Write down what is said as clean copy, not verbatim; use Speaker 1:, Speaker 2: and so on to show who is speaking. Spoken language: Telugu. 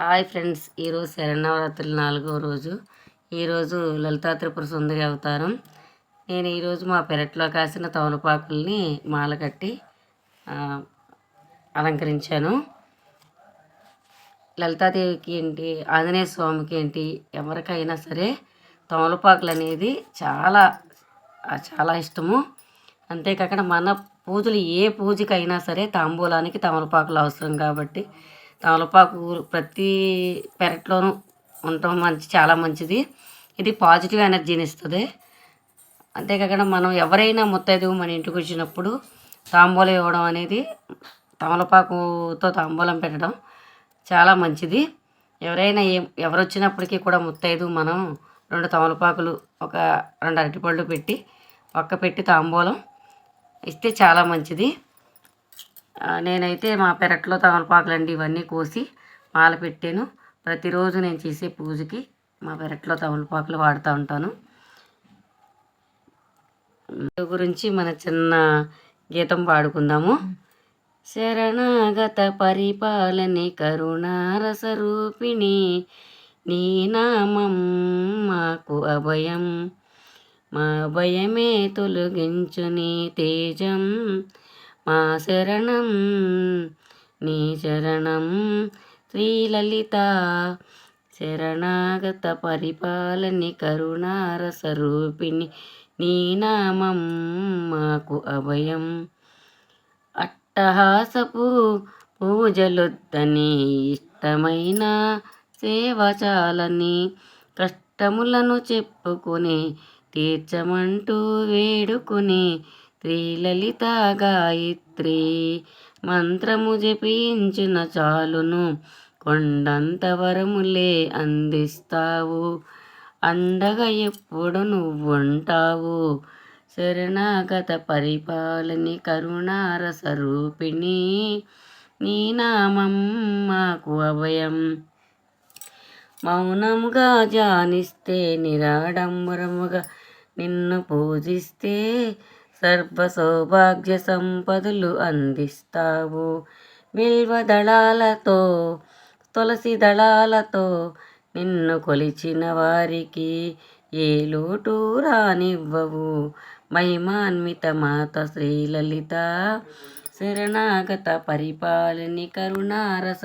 Speaker 1: హాయ్ ఫ్రెండ్స్, ఈరోజు శరన్నవరాత్రులు 4వ రోజు. ఈరోజు లలితా త్రిపుర సుందరి అవతారం. నేను ఈరోజు మా పెరట్లో కాసిన తమలపాకుల్ని మాల కట్టి అలంకరించాను. లలితాదేవికి ఏంటి, ఆంజనేయ స్వామికి ఏంటి, ఎవరికైనా సరే తమలపాకులు అనేది చాలా చాలా ఇష్టము. అంతేకాకుండా మన పూజలు ఏ పూజకైనా సరే తాంబూలానికి తమలపాకులు అవసరం కాబట్టి తమలపాకు ప్రతి పెరట్లోనూ ఉండటం చాలా మంచిది. ఇది పాజిటివ్ ఎనర్జీని ఇస్తుంది. అంతేకాకుండా మనం ఎవరైనా ముత్తైదువు మన ఇంటికి వచ్చినప్పుడు తాంబూలం ఇవ్వడం అనేది, తమలపాకుతో తాంబూలం పెట్టడం చాలా మంచిది. ఎవరు వచ్చినప్పటికీ కూడా ముత్తైదువు మనం 2 తమలపాకులు, ఒక 2 అరటిపళ్ళు పెట్టి పెట్టి తాంబూలం ఇస్తే చాలా మంచిది. నేనైతే మా పెరట్లో తమలపాకులండి ఇవన్నీ కోసి మాల పెట్టాను. ప్రతిరోజు నేను చేసే పూజకి మా పెరట్లో తమలపాకులు వాడుతూ ఉంటాను. గురించి మన చిన్న గీతం పాడుకుందాము. శరణాగత పరిపాలని కరుణారసరూపిణి, నీ నామం మాకు అభయం, మా భయమే తొలగించు నీ తేజం, మా శరణం నీ శరణం. శ్రీలలిత శరణాగత పరిపాలని కరుణారసరూపిణి, నీ నామం మాకు అభయం. అట్టహాసపు పూజలొద్దని, ఇష్టమైన సేవ చాలని, కష్టములను చెప్పుకొని తీర్చమంటూ వేడుకుని, శ్రీలలిత గాయత్రి మంత్రము జపించిన చాలును, కొండంత వరములే అందిస్తావు, అండగా ఎప్పుడు నువ్వుంటావు. శరణాగత పరిపాలని కరుణారసరూపిణి, నీ నామం మాకు అభయం. మౌనముగా ధ్యానిస్తే, నిరాడంబరముగా నిన్ను పూజిస్తే, సర్వ సౌభాగ్య సంపదలు అందిస్తావు. బిల్వ దళాలతో, తులసి దళాలతో నిన్ను కొలిచిన వారికి ఏ లోటు రానివ్వవు. మహిమాన్విత మాత శ్రీలలిత శరణాగత పరిపాలని కరుణారస